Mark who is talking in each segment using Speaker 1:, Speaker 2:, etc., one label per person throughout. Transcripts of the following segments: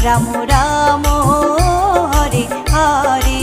Speaker 1: রাম রাম হরে হরে।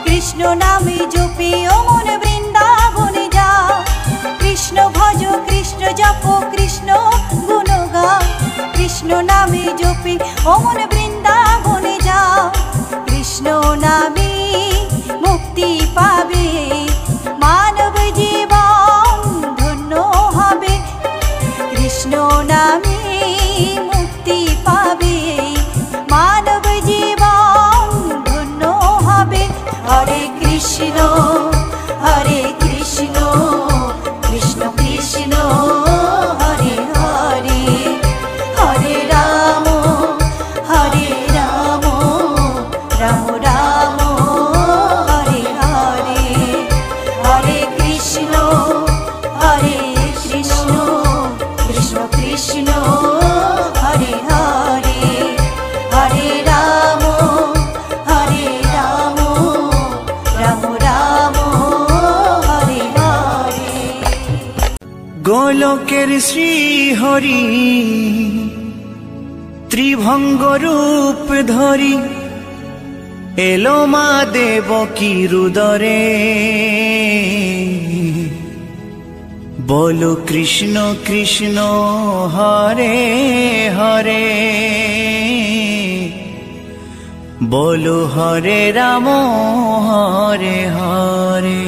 Speaker 1: কৃষ্ণ নামে জপে ও মন বৃন্দাবনে যাও, কৃষ্ণ ভজ কৃষ্ণ জপ কৃষ্ণ গুণ গাও, কৃষ্ণ নামে জপে ও মন বৃন্দাবনে যাও। কৃষ্ণ নামে মুক্তি পাবে মানব জীবন ধন্য হবে, কৃষ্ণ নামে মুক্তি পাবে মানব জীবন ধন্য হবে। হরে কৃষ্ণ হরে কৃষ্ণ কৃষ্ণ কৃষ্ণ হরে হরে, হরে রাম রাম রাম হরে হরে, হরে কৃষ্ণ কৃষ্ণ কৃষ্ণ হরে হরে, হরে রাম রাম রাম হরে হরে।
Speaker 2: গোলকের শ্রী হরি ত্রিভঙ্গ রূপ ধরি এলো মা দেবকীর উদরে, বলো কৃষ্ণ কৃষ্ণ হরে হরে, বলো হরে রাম হরে হরে।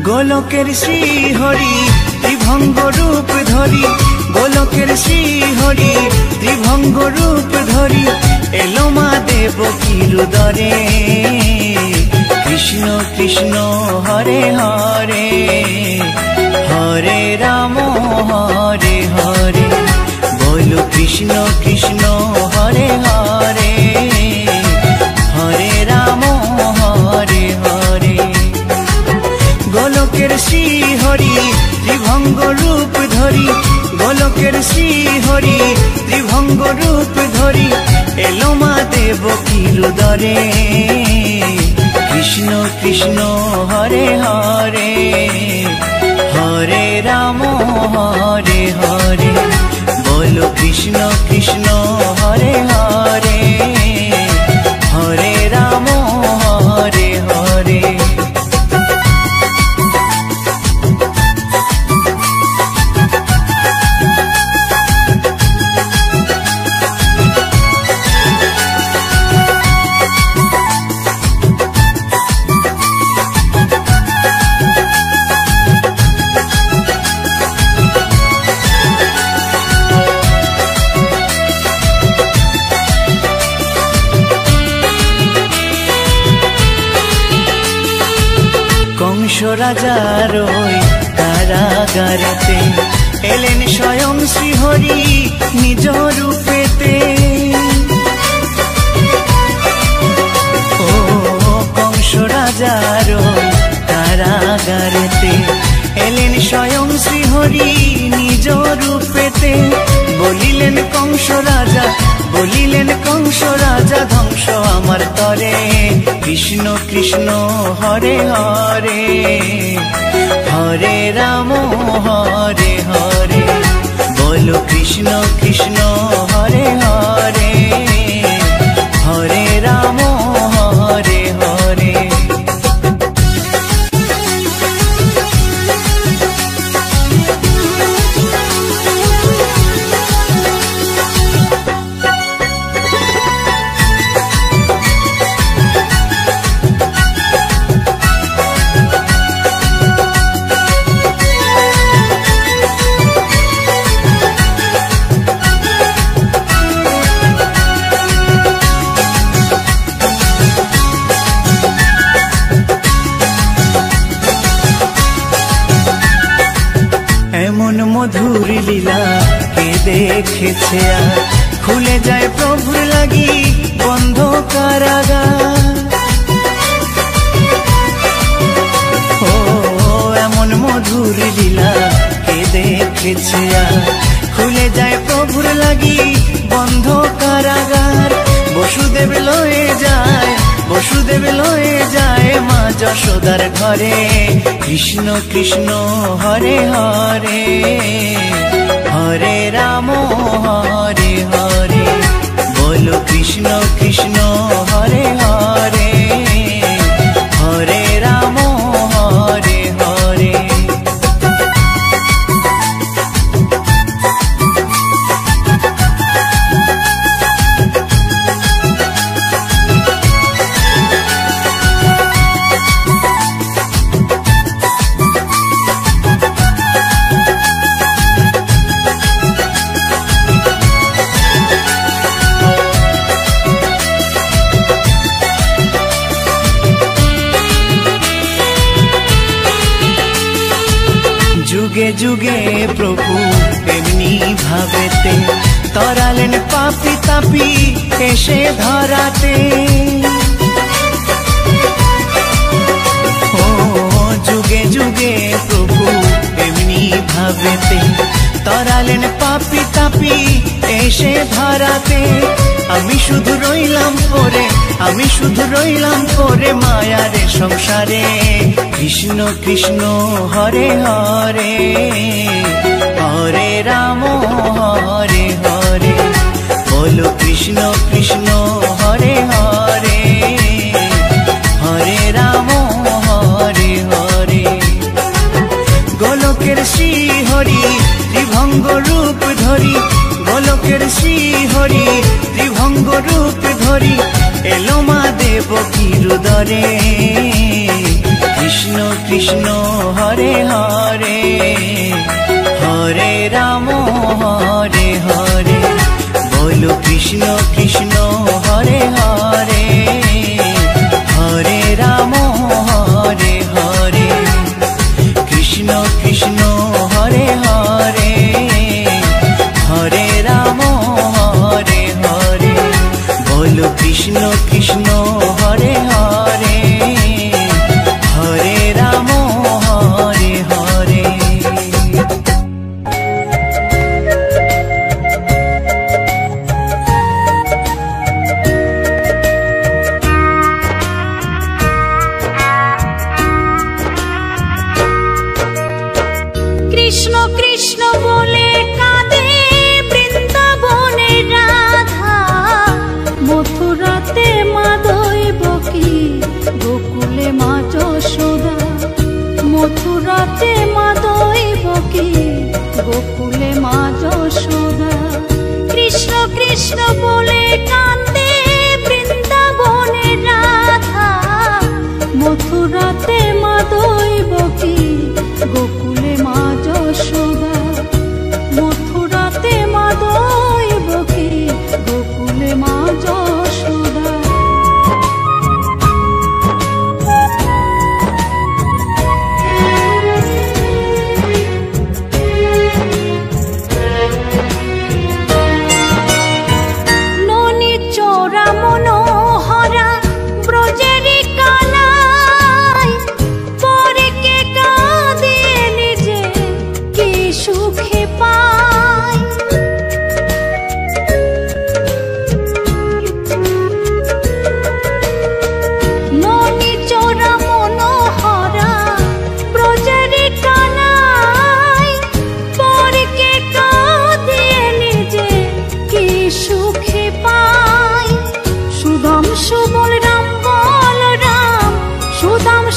Speaker 2: গোলকের শ্রী হরি ত্রিভঙ্গ রূপ ধরি, গোলকের শ্রী হরি ত্রিভঙ্গ রূপ ধরি এলো মা দেবকীর উদরে, কৃষ্ণ কৃষ্ণ হরে হরে, হরে রাম হরে হরে, বলো কৃষ্ণ কৃষ্ণ হরে হরে, হরে রাম হরে হরে। গোলকের শ্রী হরি ত্রিভঙ্গ রূপ ধরি, গোলকের শ্রী হরি ত্রিভঙ্গ রূপ ধরি এলো মা দেবকীর উদরে, কৃষ্ণ কৃষ্ণ হরে হরে, হরে রাম হরে হরে, বলো কৃষ্ণ কৃষ্ণ হরে হরে, হরে রাম হরে হরে। কংস রাজার ওই কারাগারেতে এলেন স্বয়ং শ্রীহরি নিজ রূপেতে। ও কংস রাজার ওই কারাগারেতে এলেন স্বয়ং শ্রীহরি নিজ রূপেতে। বলিলেন কংস রাজা, বলিলেন কংস রাজা, ধ্বংস আমার তরে। কৃষ্ণ কৃষ্ণ হরে হরে, হরে রাম হরে হরে। বলো কৃষ্ণ কৃষ্ণ হরে হরে, হরে রাম হরে হরে। মধুর লীলা কে দেখেছে আর, খুলে যায় প্রভুর লাগি বন্ধ কারাগার। ও এমন মধুর লীলা কে দেখেছে আর, খুলে যায় প্রভুর লাগি বন্ধ কারাগার। বসুদেব লয়ে যায়, বসুদেব লয়ে যায় মা যশোদার ঘরে। কৃষ্ণ কৃষ্ণ হরে হরে, হরে রাম হরে হরে। বলো কৃষ্ণ কৃষ্ণ হরে হরে, হরে রাম হরে হরে। যুগে যুগে প্রভু এমনি ভাবেতে, তরালেন পাপি তাপি এসে ধরাতে। ও যুগে যুগে প্রভু এমনি ভাবেতে, তরালেন পাপি তাপি এসে ধরাতে। আমি শুধু রইলাম পরে, আমি শুধু রইলাম পরে মায়ারে সংসারে। কৃষ্ণ কৃষ্ণ হরে হরে, হরে রাম হরে হরে। বলো কৃষ্ণ কৃষ্ণ হরে হরে, হরে রাম হরে হরে। গোলকের শ্রী হরি ত্রিভঙ্গ রূপ ধরি, গোলকের শ্রী হরি ত্রিভঙ্গ রূপ ধরি এলো মা দেবকীর উদরে। কৃষ্ণ কৃষ্ণ হরে হরে, হরে রাম হরে হরে। বলো কৃষ্ণ কৃষ্ণ হরে হরে, হরে রাম হরে হরে। কৃষ্ণ কৃষ্ণ হরে হরে, হরে রাম হরে হরে। বলো কৃষ্ণ কৃষ্ণ হরে হরে, হরে রাম হরে হরে।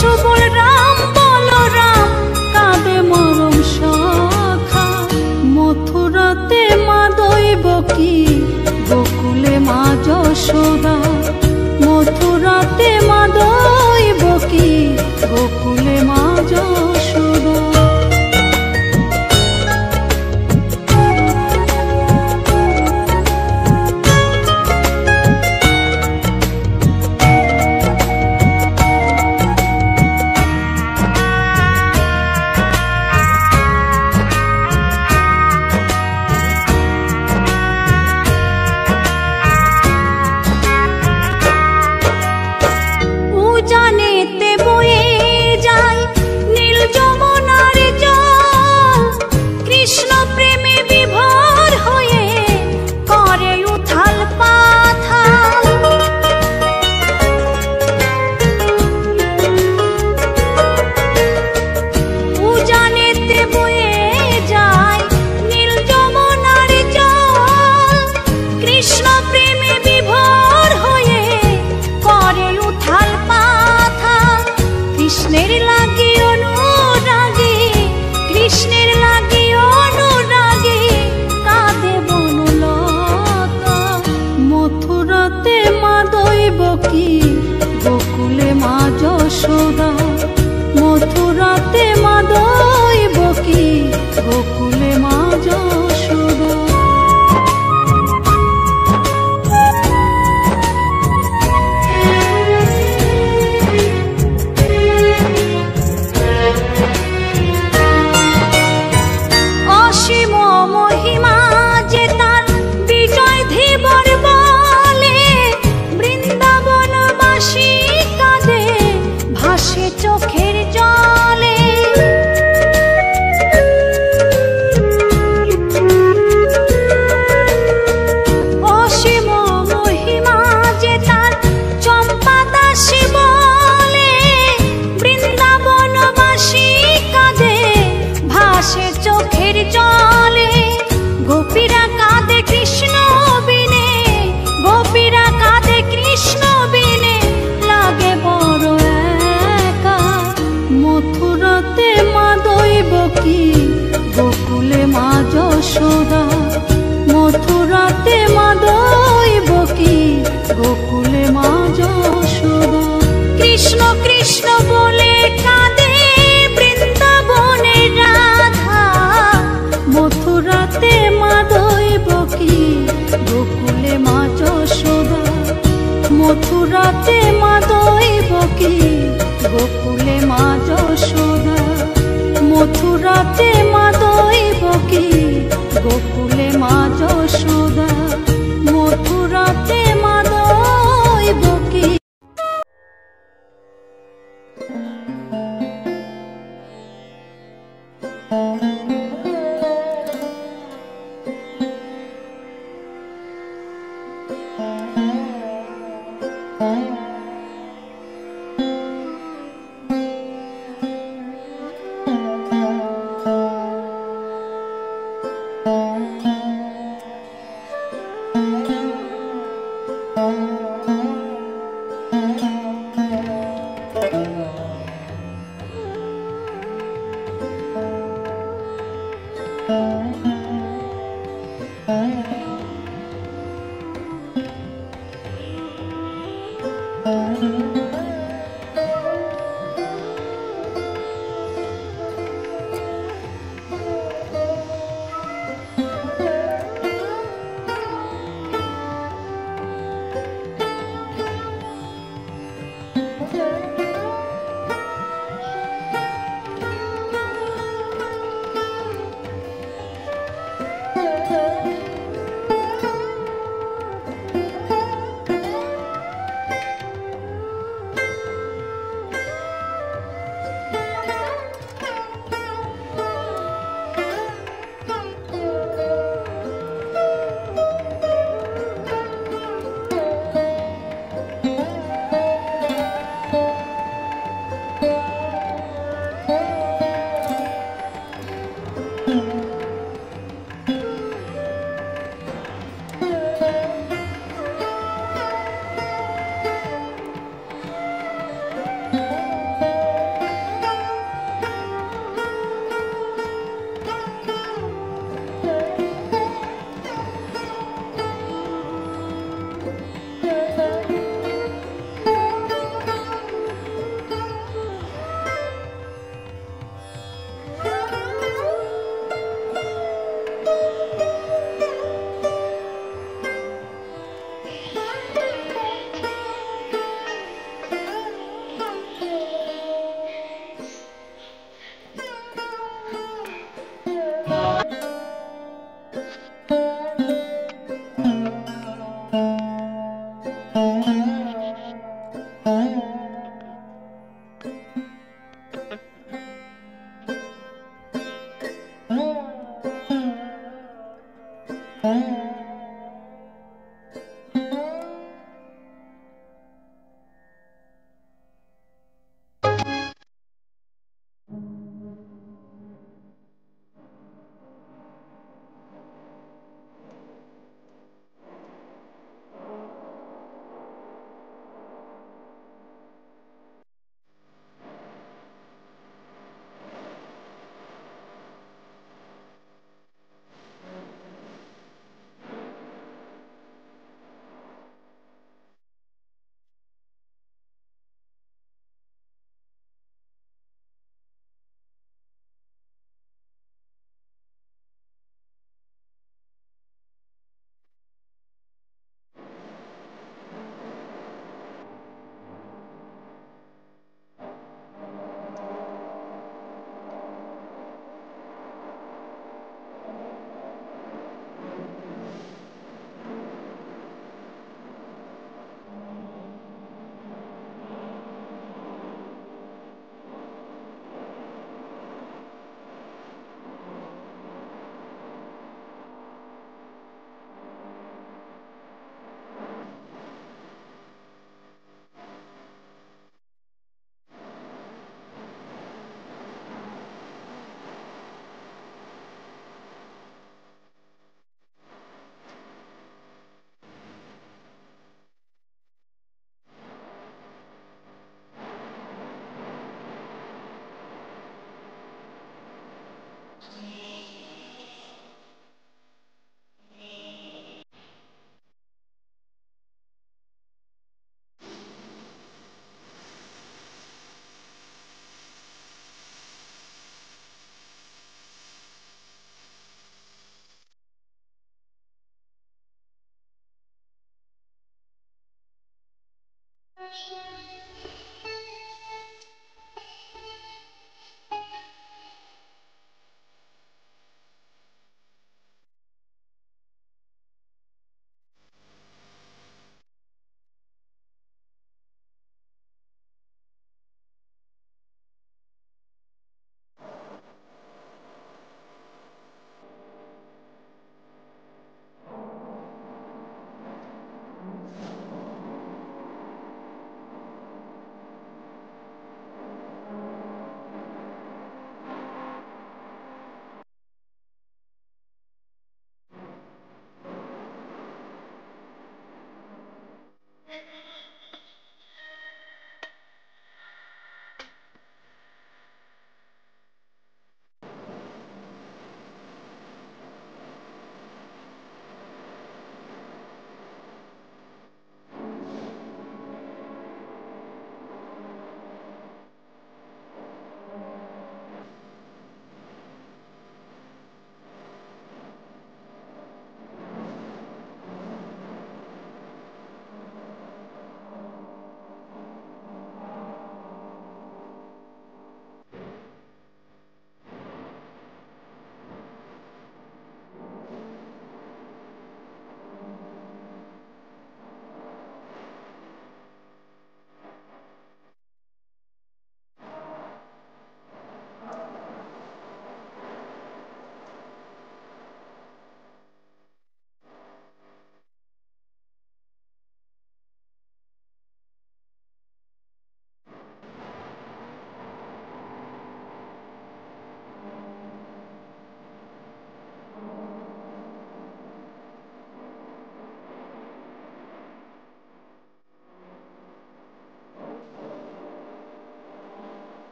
Speaker 3: সুবলরাম বলরাম কাঁদে মরম সখা। মথুরাতে মা দৈবকী, গোকুলে মা যশোদা। মথুরাতে মা দৈবকী, গোকুলে মা যশোদা। উজানেতে বয়ে যায় নীল যমুনার জল, কৃষ্ণ প্রেমে বিভোর হয়ে করে উথাল পাথাল। উজানেতে বয়ে যায় নীল যমুনার জল, কৃষ্ণ প্রেমে বিভোর হয়ে করে উথাল পাথাল। কৃষ্ণের লাগি অনুরাগী, কৃষ্ণের লাগি অনুরাগী কাঁদে বনলতা। মথুরাতে মা দৈবকী, গোকুলে মা যশোদা। মথুরাতে মা দৈবকী, গোকুলে মা যশোদা। অসীম মহিমা যে তার বিজয় ধীবর বলে, বৃন্দাবনবাসী কাঁদে ভাসে চোখের জলে। অসীম মহিমা যে তার চম্পা দাসী বলে, বৃন্দাবনবাসী কাঁদে ভাসে চোখের জলে। গোপীরা কাঁদে কৃষ্ণ বিনে, গোপীরা কাঁদে কৃষ্ণ বিনে লাগে বড় একা। মথুরাতে মা দৈবকী, গোকুলে মা যশোদা। মথুরাতে মা দৈবকী, গোকুলে মা যশোদা। কৃষ্ণ কৃষ্ণ বলে কাঁদে বৃন্দাবনের রাধা। মথুরাতে মা দৈবকী, গোকুলে মা যশোদা। মথুরাতে মা দৈবকী, গোকুলে মা যশোদা। মথুরাতে মা দৈবকী, গোকুলে মা যশোদা। মথুরাতে মা দৈবকী।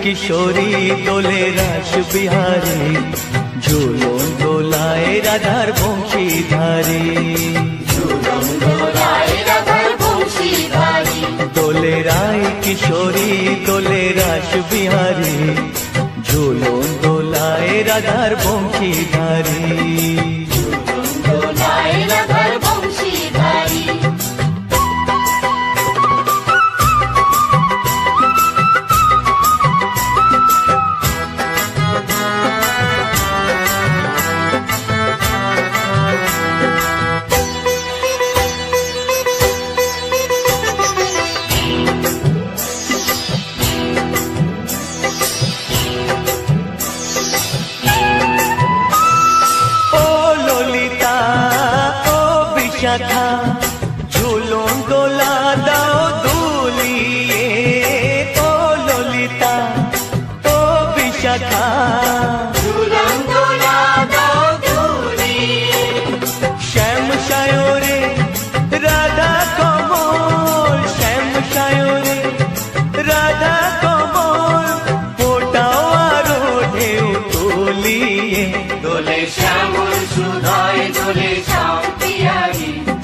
Speaker 2: किशोरी दोले रास बिहारी झूलन दोलाए राधार बंशीधारी दोले राय किशोरी दोले रास बिहारी झूलन दोलाए राधार बंशीधारी झूलन दोला दाओ दुलिए ओ ललिता ओ विशाखा झूलन दोला दाओ दुलिए श्याम सायोरे राधा कमल श्याम सायोरे राधा कमल फोटाओ आरो ढेउ तुलिए दोले श्यामल सुधाय दोले श्याम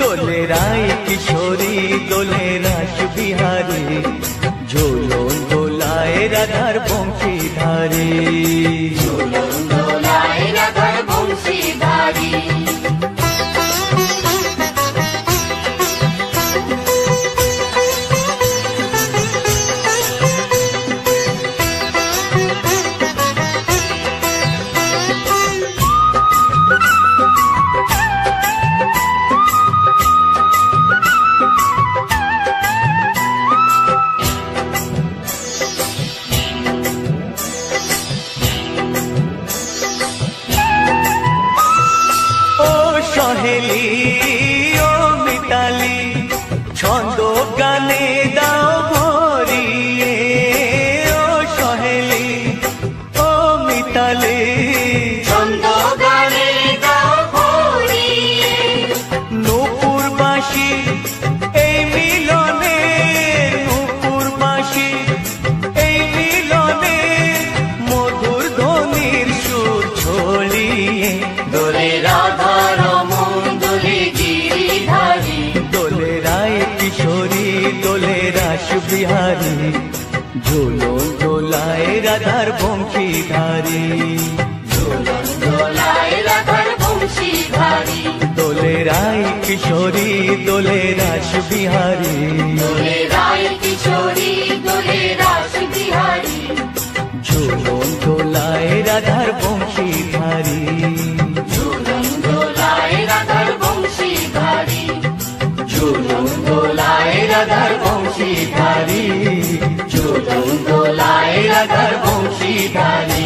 Speaker 2: दोले राय किशोरी दोले रास बिहारी झूलन दोलाए राधार बंशीधारी छंदो गाने दाओ भरिए ओ सहेली ओ मिताली छंदो गाने दाओ भरिए नूपुरबासी এই মিলনে নূপুরবাসী এই মিলনে মধুর ধ্বনির সুর ছড়িয়ে দোলে রাধা রমন দোলে গিরিধারী दोले राय किशोरी दोले रास बिहारी झूलन दोलाए राधार बंशीधारी दोले राय किशोरी दोले रास बिहारी झूलन दोलाए राधार बंशीधारी झूलन दोलाए राधार बंशीधारी झूलन दोलाए राधार बंशीधारी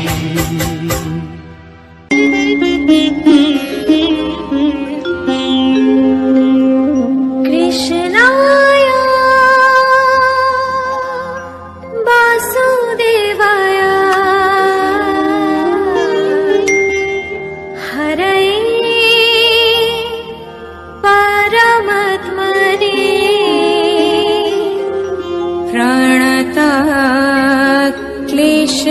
Speaker 3: कृष्णाय वासुदेवाय हरये परमात्मने प्रणता क्लेशनाशाय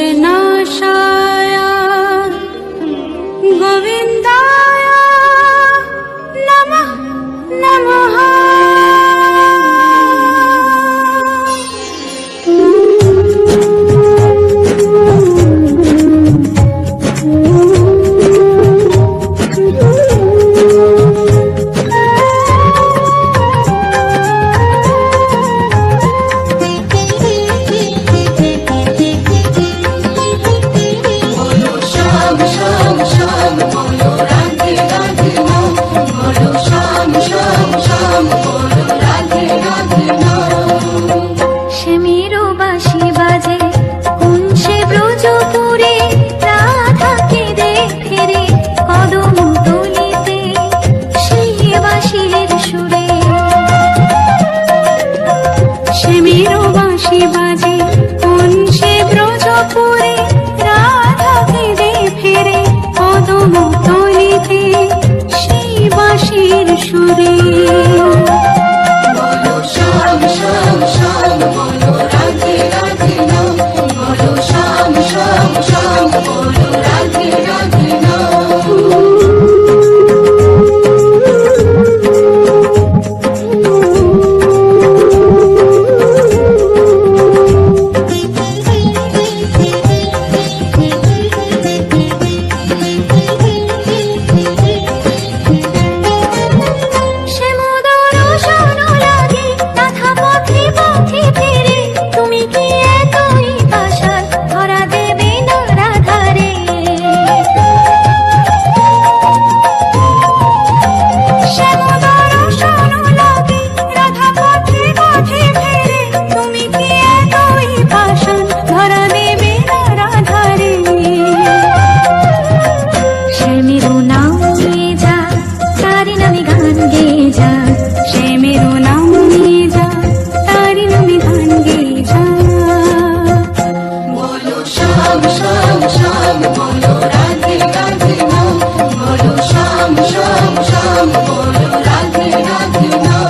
Speaker 3: गोविन्दाय नमः नमः
Speaker 1: শ্যাম শ্যাম শ্যাম বলো রাধে রাধে নাম, বলো শ্যাম শ্যাম শ্যাম বলো রাধে রাধে নাম।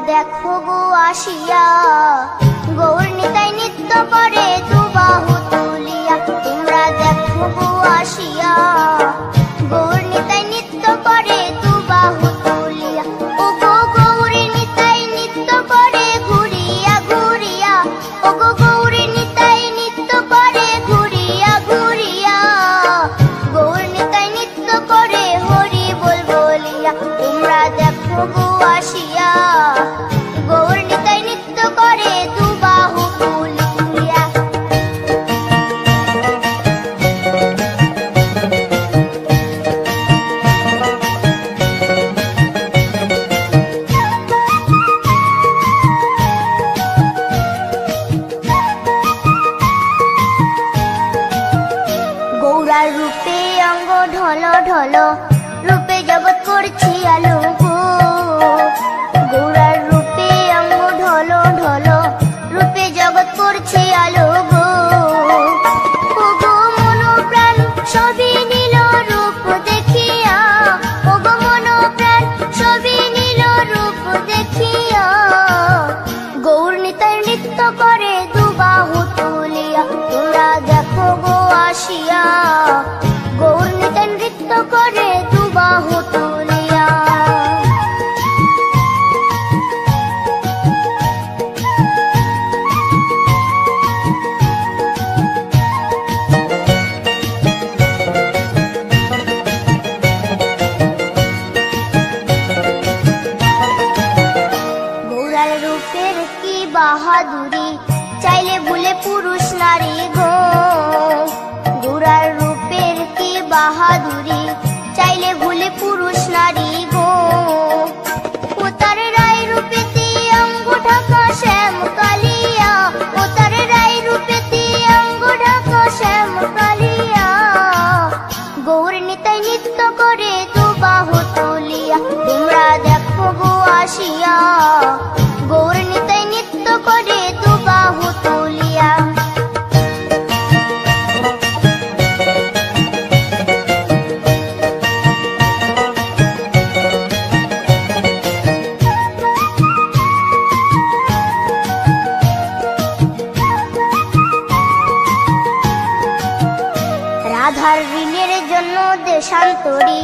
Speaker 4: দেখো গো আসিয়া গৌর নিতাই নৃত্য করে দুবাহু তুলিয়া। তোমরা দেখো গো আসিয়া গৌর নিতাই নৃত্য করে দুবাহু তুলিয়া। ও গো গৌরী নিতাই নৃত্য করে ঘুরিয়া ঘুরিয়া, ও গো গৌরী নিতাই নৃত্য করে ঘুরিয়া ঘুরিয়া। গৌর নিতাই নৃত্য করে হরি বল বলিয়া। তোমরা দেখো গো আসিয়া গৌর নিতাই নৃত্য করে দুবাহু তুলিয়া। গৌরার রূপে অঙ্গ ঢল ঢল, রূপে জগৎ করছি আলো গো। গৌরার রূপে অঙ্গ ঢল ঢল, রূপে জগৎ করছে আলো গো। ও গো মন প্রাণ সবই নীল রূপ দেখিয়া, ও গো মন প্রাণ সবই নীল রূপ দেখিয়া। গৌর নিতাই নৃত্য করে দুবাহু তুলিয়া। তোমরা দেখো গো আসিয়া গৌর নিতাই নৃত্য করে দুবাহু তুলিয়া। গৌরার রূপের কি বাহাদুরি, চাইলে ভুলে পুরুষ নারী গো। গৌরার রূপের কি বাহাদুরি, চাইলে ভুলে পুরুষ নারী গো। ও তার রায় রূপেতে অঙ্গ ঢাকা শ্যাম কালিয়া, ও তার রায় রূপেতে অঙ্গ ঢাকা শ্যাম কালিয়া। গৌর নিতাই নৃত্য করে দুবাহু তুলিয়া। তোমরা দেখো গো আসিয়া গৌর নিতাই নৃত্য করে দুবাহু তুলিয়া। রাধার ঋণের জন্য দেশান্তরী,